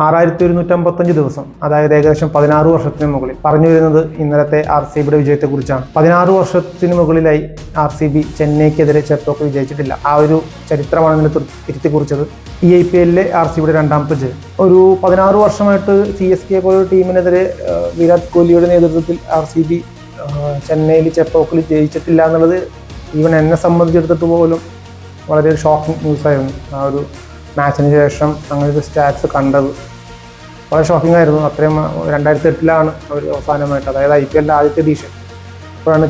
6155 ദിവസം, അതായത് ഏകദേശം 16 വർഷത്തിന് മുകളിൽ. പറഞ്ഞു വരുന്നത് ഇന്നലത്തെ RCBയുടെ വിജയത്തെക്കുറിച്ചാണ്. 16 വർഷത്തിന് മുകളിലായി RCB ചെന്നൈക്കെതിരെ ചെപ്പോക്ക് വിജയിച്ചിട്ടില്ല. ആ ഒരു ചരിത്രമാണ് ഇന്നലെ തിരുത്തി കുറിച്ചത്. ഈ IPLലെ RCBയുടെ രണ്ടാമത്തെ ജയം. ഒരു 16 വർഷമായിട്ട് CSK പോലൊരു ടീമിനെതിരെ വിരാട് കോഹ്ലിയുടെ നേതൃത്വത്തിൽ RCB ചെന്നൈയിൽ ചെപ്പോക്കിൽ ജയിച്ചിട്ടില്ല എന്നുള്ളത് ഈവൻ എന്നെ സംബന്ധിച്ചിടത്തോട്ട് പോലും വളരെ ഷോക്കിംഗ് ന്യൂസായിരുന്നു. ആ ഒരു മാച്ചിന് ശേഷം അങ്ങനത്തെ സ്റ്റാറ്റ്സ് കണ്ടത് വളരെ ഷോക്കിംഗ് ആയിരുന്നു. അത്രയും 2008 അവർ അവസാനമായിട്ട്, അതായത് IPLന്റെ ആദ്യത്തെ എഡിഷൻ, അപ്പോഴാണ്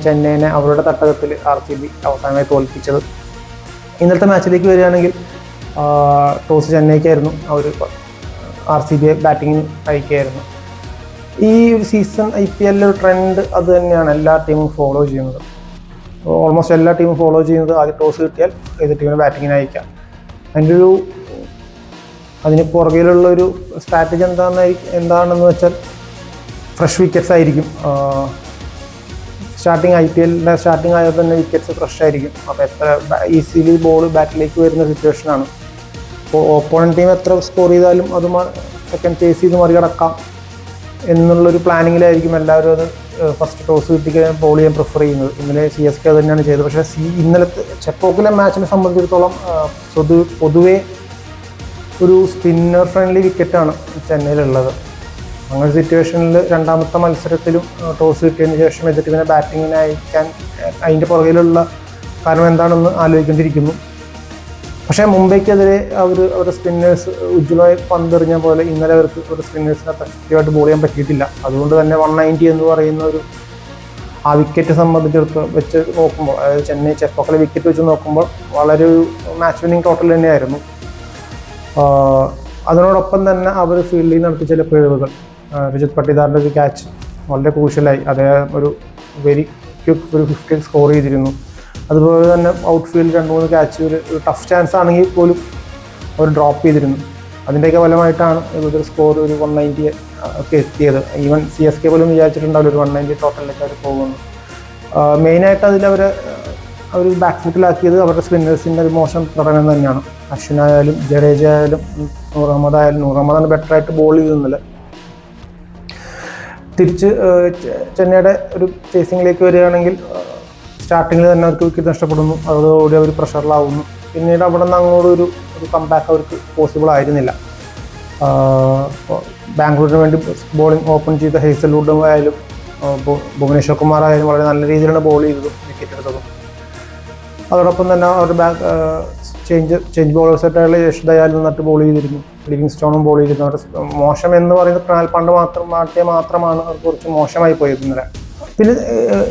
ചെന്നൈനെ അവരുടെ തട്ടകത്തിൽ RCB അവസാനമായി തോൽപ്പിച്ചത്. ഇന്നലത്തെ മാച്ചിലേക്ക് വരികയാണെങ്കിൽ ടോസ് ചെന്നൈക്കായിരുന്നു. അവർ RCBയെ ബാറ്റിങ്ങിന് അയക്കുകയായിരുന്നു. ഈ ഒരു സീസൺ IPLലെ ട്രെൻഡ് അത് തന്നെയാണ് എല്ലാ ടീമും ഫോളോ ചെയ്യുന്നത്. ഓൾമോസ്റ്റ് എല്ലാ ടീമും ഫോളോ ചെയ്യുന്നത് ആദ്യം ടോസ് കിട്ടിയാൽ ഏത് ടീമിനെ ബാറ്റിങ്ങിന് അയക്കാം. അതിന് പുറകിലുള്ള ഒരു സ്ട്രാറ്റജി എന്താണെന്ന് വെച്ചാൽ ഫ്രഷ് വിക്കറ്റ്സ് ആയിരിക്കും. IPLന്റെ സ്റ്റാർട്ടിങ് ആയാൽ തന്നെ വിക്കറ്റ്സ് ഫ്രഷ് ആയിരിക്കും. അപ്പോൾ എത്ര ഈസിലി ബോൾ ബാറ്റിലേക്ക് വരുന്ന സിറ്റുവേഷനാണ്. അപ്പോൾ ഓപ്പോണന്റ് ടീം എത്ര സ്കോർ ചെയ്താലും അത് സെക്കൻഡ് ചേസ് ചെയ്ത് മറികടക്കാം എന്നുള്ളൊരു പ്ലാനിങ്ങിലായിരിക്കും എല്ലാവരും അത് ഫസ്റ്റ് ടോസ് കിട്ടിക്കാൻ ബോൾ ചെയ്യാൻ പ്രിഫർ ചെയ്യുന്നത്. ഇന്നലെ CSK അത് തന്നെയാണ് ചെയ്തത്. പക്ഷേ ഇന്നലത്തെ ചെപ്പോക്കിലെ മാച്ചിനെ സംബന്ധിച്ചിടത്തോളം പൊതുവേ ഒരു സ്പിന്നർ ഫ്രണ്ട്ലി വിക്കറ്റാണ് ചെന്നൈയിലുള്ളത്. അങ്ങനെ സിറ്റുവേഷനിൽ രണ്ടാമത്തെ മത്സരത്തിലും ടോസ് കിട്ടിയതിന് ശേഷം എതിർ ടീമിനെ ബാറ്റിങ്ങിന് അയക്കാൻ അതിൻ്റെ പുറകിലുള്ള കാരണം എന്താണെന്ന് ആലോചിക്കേണ്ടിയിരിക്കുന്നു. പക്ഷേ മുംബൈക്കെതിരെ അവരുടെ സ്പിന്നേഴ്സ് ഉജ്ജ്വലമായി പന്തെറിഞ്ഞ പോലെ ഇന്നലെ അവർക്ക് ഒരു സ്പിന്നേഴ്സിനെ എഫക്റ്റീവായിട്ട് ബോൾ ചെയ്യാൻ പറ്റിയിട്ടില്ല. അതുകൊണ്ട് തന്നെ 190 എന്ന് പറയുന്ന ആ വിക്കറ്റ് സംബന്ധിച്ചിടത്തോളം വെച്ച് നോക്കുമ്പോൾ, അതായത് ചെന്നൈ ചെപ്പോക്കിലെ വിക്കറ്റ് വെച്ച് നോക്കുമ്പോൾ വളരെ ഒരു മാച്ച് വിന്നിങ് ടോട്ടൽ തന്നെയായിരുന്നു. അതിനോടൊപ്പം തന്നെ അവർ ഫീൽഡിൽ നടത്തിയ ചില പിഴവുകൾ, രജത് പട്ടിദാറിൻ്റെ ഒരു ക്യാച്ച് വളരെ ക്രൂഷ്യലായി, അദ്ദേഹം ഒരു വെരി ക്വിക്ക് ഒരു 50 സ്കോർ ചെയ്തിരുന്നു. അതുപോലെ തന്നെ ഔട്ട്ഫീൽഡ് 2-3 ക്യാച്ച് ഒരു ടഫ് ചാൻസ് ആണെങ്കിൽ പോലും അവർ ഡ്രോപ്പ് ചെയ്തിരുന്നു. അതിൻ്റെയൊക്കെ ഫലമായിട്ടാണ് ഇവരുടെ സ്കോർ ഒരു 190 ഒക്കെ എത്തിയത്. ഈവൻ CSK പോലും വിചാരിച്ചിട്ടുണ്ടാവില്ല ഒരു 190 ടോട്ടലിലേക്ക് അവർ പോകുന്നു. മെയിനായിട്ട് അവർ ബാക്ക് ഫുട്ടിലാക്കിയത് അവരുടെ സ്പിന്നേഴ്സിൻ്റെ ഒരു മോശം പ്രകടനം തന്നെയാണ്. അശ്വിനായാലും ജഡേജ ആയാലും നൂർ അഹമ്മദാണ് ബെറ്ററായിട്ട് ബോൾ ചെയ്തിരുന്നില്ല. തിരിച്ച് ചെന്നൈയുടെ ഒരു ചേസിങ്ങിലേക്ക് വരികയാണെങ്കിൽ സ്റ്റാർട്ടിങ്ങിൽ തന്നെ അവർക്ക് വിക്കറ്റ് നഷ്ടപ്പെടുന്നു. അതോടുകൂടി അവർ പ്രഷറിലാവുന്നു. പിന്നീട് അവിടെ നിന്ന് അങ്ങോട്ട് ഒരു കംബാക്ക് അവർക്ക് പോസിബിൾ ആയിരുന്നില്ല. ബാംഗ്ലൂരിന് വേണ്ടി ബോളിംഗ് ഓപ്പൺ ചെയ്ത ഹേസൽവുഡ് ആയാലും ഭുവനേശ്വർ കുമാർ ആയാലും വളരെ നല്ല രീതിയിലാണ് ബോൾ ചെയ്തതും വിക്കറ്റ് എടുത്തതും. അതോടൊപ്പം തന്നെ അവരുടെ ചേഞ്ച് ബോളേഴ്സായിട്ടുള്ള യശ് ദയാൽ നിന്നിട്ട് ബോൾ ചെയ്തിരുന്നു. ലിവിങ്സ്റ്റോണും ബോൾ ചെയ്തിരുന്നു. അവരുടെ മോശം എന്ന് പറയുന്നത് ക്രാൽ പാണ്ഡ്യ മാത്രമാണ് അവർ കുറച്ച് മോശമായി പോയത് ഇന്നലെ. പിന്നെ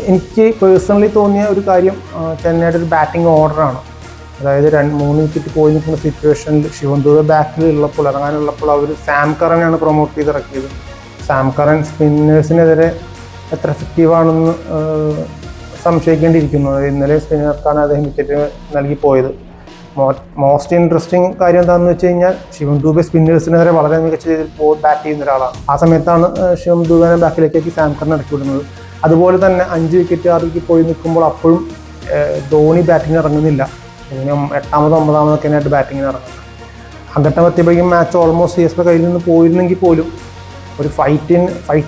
എനിക്ക് പേഴ്സണലി തോന്നിയ ഒരു കാര്യം ചെന്നൈയുടെ ഒരു ബാറ്റിംഗ് ഓർഡറാണ്. അതായത് 3 വിക്കറ്റ് പോയി നിൽക്കുന്ന സിറ്റുവേഷനിൽ ശിവം ദുബെ ബാക്കിലുള്ളപ്പോൾ ഇറങ്ങാനുള്ളപ്പോൾ അവർ സാം കറനെയാണ് പ്രൊമോട്ട് ചെയ്ത് ഇറക്കിയത്. സാം കറൻ സ്പിന്നേഴ്സിനെതിരെ എത്ര എഫക്റ്റീവാണെന്ന് സംശയിക്കേണ്ടിയിരിക്കുന്നു. ഇന്നലെ സ്പിന്നർക്കാണ് അദ്ദേഹം വിക്കറ്റ് നൽകി പോയത്. മോസ്റ്റ് ഇൻട്രസ്റ്റിംഗ് കാര്യം എന്താണെന്ന് വെച്ച് കഴിഞ്ഞാൽ ശിവം ദുബെ സ്പിന്നേഴ്സിനെതിരെ വളരെ മികച്ച രീതിയിൽ ബാറ്റ് ചെയ്യുന്ന ഒരാളാണ്. ആ സമയത്താണ് ശിവം ദുബെനെ ബാക്കിലേക്കാക്കി സാം കറൻ ഇറക്കി വിടുന്നത്. അതുപോലെ തന്നെ 5 വിക്കറ്റ് 6 വിക്കറ്റ് പോയി നിൽക്കുമ്പോൾ അപ്പോഴും ധോണി ബാറ്റിങ്ങിന് ഇറങ്ങുന്നില്ല. ധോണി 8ാമതോ 9ാമതൊക്കെ ആയിട്ട് ബാറ്റിങ്ങിന് ഇറങ്ങുന്നത്. അഘട്ടം എത്തിയപ്പോഴേക്കും മാച്ച് ഓൾമോസ്റ്റ് CSK കയ്യിൽ നിന്ന് പോയിരുന്നെങ്കിൽ പോലും ഒരു ഫൈറ്റ്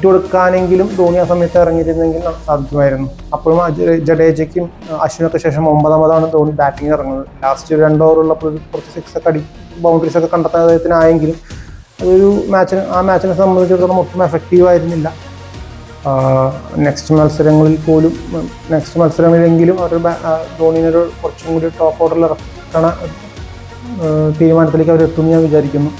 കൊടുക്കാനെങ്കിലും ധോണി ആ സമയത്ത് ഇറങ്ങിയിരുന്നെങ്കിൽ സാധിക്കുമായിരുന്നു. അപ്പോഴും ജഡേജയ്ക്കും അശ്വിനൊക്കെ ശേഷം 9ാമതാണ് ധോണി ബാറ്റിങ്ങിന് ഇറങ്ങുന്നത്. ലാസ്റ്റ് 2 ഓവറുള്ളപ്പോൾ കുറച്ച് 6 ഒക്കെ ബൗണ്ടറീസൊക്കെ കണ്ടെത്താൻ അദ്ദേഹത്തിനായെങ്കിലും അതൊരു ആ മാച്ചിനെ സംബന്ധിച്ചിടത്തോളം ഒട്ടും എഫക്റ്റീവ് ആയിരുന്നില്ല. നെക്സ്റ്റ് മത്സരങ്ങളിലെങ്കിലും അവർ ധോണിനൊരു കുറച്ചും കൂടി ടോപ്പ് ഓർഡറിൽ ഇറക്കണ തീരുമാനത്തിലേക്ക് അവർ എത്തുമെന്ന് ഞാൻ വിചാരിക്കുന്നു.